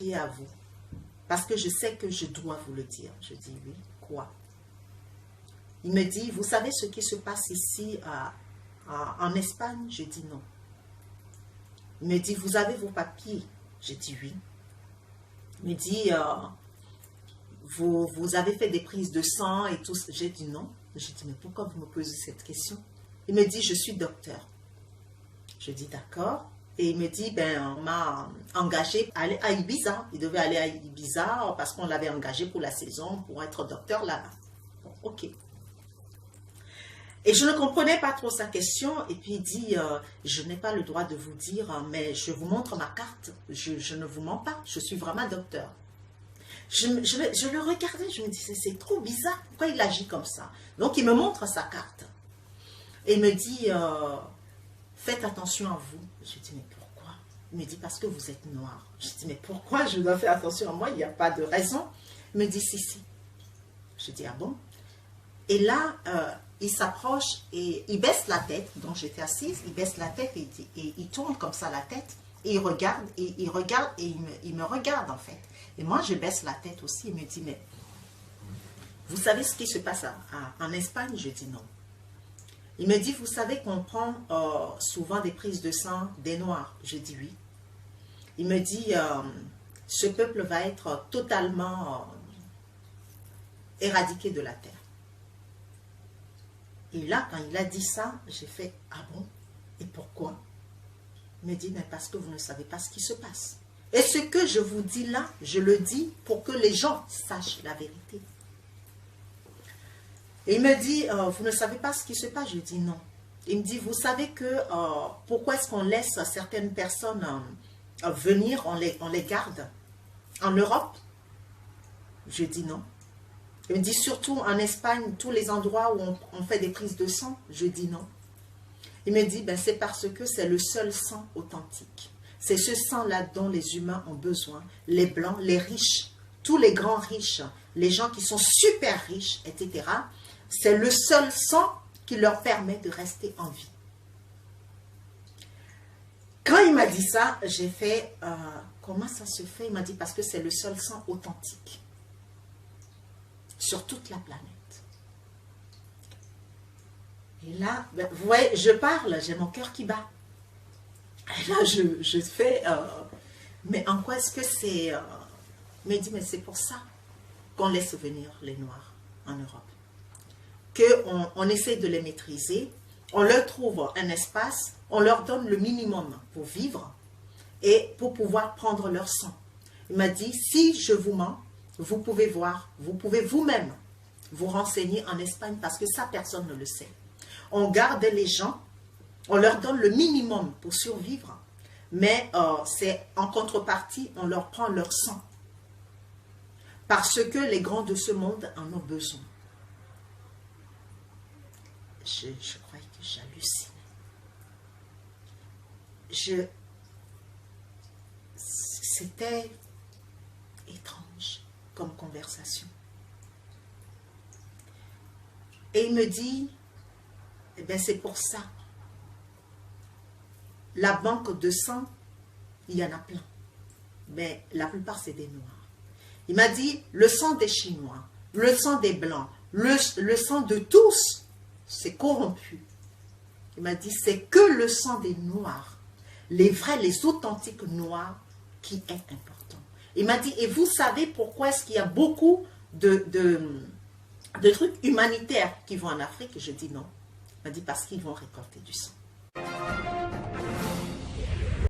confier à vous. Parce que je sais que je dois vous le dire. Je dis oui. Quoi? Il me dit, vous savez ce qui se passe ici en Espagne? Je dis non. Il me dit, vous avez vos papiers? Je dis oui. Il me dit, vous avez fait des prises de sang et tout. J'ai dit non. J'ai dit, mais pourquoi vous me posez cette question? Il me dit, je suis docteur. Je dis d'accord. Et il me dit, ben, on m'a engagé à aller à Ibiza. Il devait aller à Ibiza parce qu'on l'avait engagé pour la saison pour être docteur là-bas. Bon, ok. Et je ne comprenais pas trop sa question. Et puis il dit, je n'ai pas le droit de vous dire, mais je vous montre ma carte. Je ne vous mens pas. Je suis vraiment docteur. Je le regardais, je me disais, c'est trop bizarre. Pourquoi il agit comme ça? Donc il me montre sa carte. Et il me dit, faites attention à vous. Je dis, mais pourquoi? Il me dit, parce que vous êtes noir. Je dis, mais pourquoi je dois faire attention à moi? Il n'y a pas de raison. Il me dit, si, si. Je dis, ah bon? Et là, il s'approche et il baisse la tête. Donc j'étais assise, il baisse la tête et il tourne comme ça la tête. Et il regarde, et il me regarde en fait. Et moi, je baisse la tête aussi. Il me dit, mais vous savez ce qui se passe en Espagne? Je dis non. Il me dit, vous savez qu'on prend souvent des prises de sang des Noirs? Je dis oui. Il me dit, ce peuple va être totalement éradiqué de la terre. Et là, quand il a dit ça, j'ai fait, ah bon? Et pourquoi? Il me dit, mais parce que vous ne savez pas ce qui se passe. Et ce que je vous dis là, je le dis pour que les gens sachent la vérité. Et il me dit, vous ne savez pas ce qui se passe? Je dis non. Il me dit, vous savez que pourquoi est-ce qu'on laisse certaines personnes venir, on les garde en Europe? Je dis non. Il me dit, surtout en Espagne, tous les endroits où on fait des prises de sang? Je dis non. Il me dit, ben, c'est parce que c'est le seul sang authentique. C'est ce sang-là dont les humains ont besoin. Les blancs, les riches, tous les grands riches, les gens qui sont super riches, etc. C'est le seul sang qui leur permet de rester en vie. Quand il m'a dit ça, j'ai fait, comment ça se fait? Il m'a dit, parce que c'est le seul sang authentique sur toute la planète. Et là, ben, vous voyez, je parle, j'ai mon cœur qui bat. Et là, je fais, mais en quoi est-ce que c'est... Il me dit, mais c'est pour ça qu'on laisse venir les Noirs en Europe. Qu'on essaie de les maîtriser, on leur trouve un espace, on leur donne le minimum pour vivre et pour pouvoir prendre leur sang. Il m'a dit, si je vous mens, vous pouvez voir, vous pouvez vous-même vous renseigner en Espagne parce que ça, personne ne le sait. On garde les gens, on leur donne le minimum pour survivre, mais c'est en contrepartie, on leur prend leur sang. Parce que les grands de ce monde en ont besoin. Je croyais que j'hallucinais. C'était étrange comme conversation. Et il me dit, eh bien c'est pour ça. La banque de sang, il y en a plein. Mais la plupart, c'est des Noirs. Il m'a dit, le sang des Chinois, le sang des Blancs, le sang de tous, c'est corrompu. Il m'a dit, c'est que le sang des Noirs, les vrais, les authentiques Noirs, qui est important. Il m'a dit, et vous savez pourquoi est-ce qu'il y a beaucoup de trucs humanitaires qui vont en Afrique? Je dis non. Il m'a dit, parce qu'ils vont récolter du sang.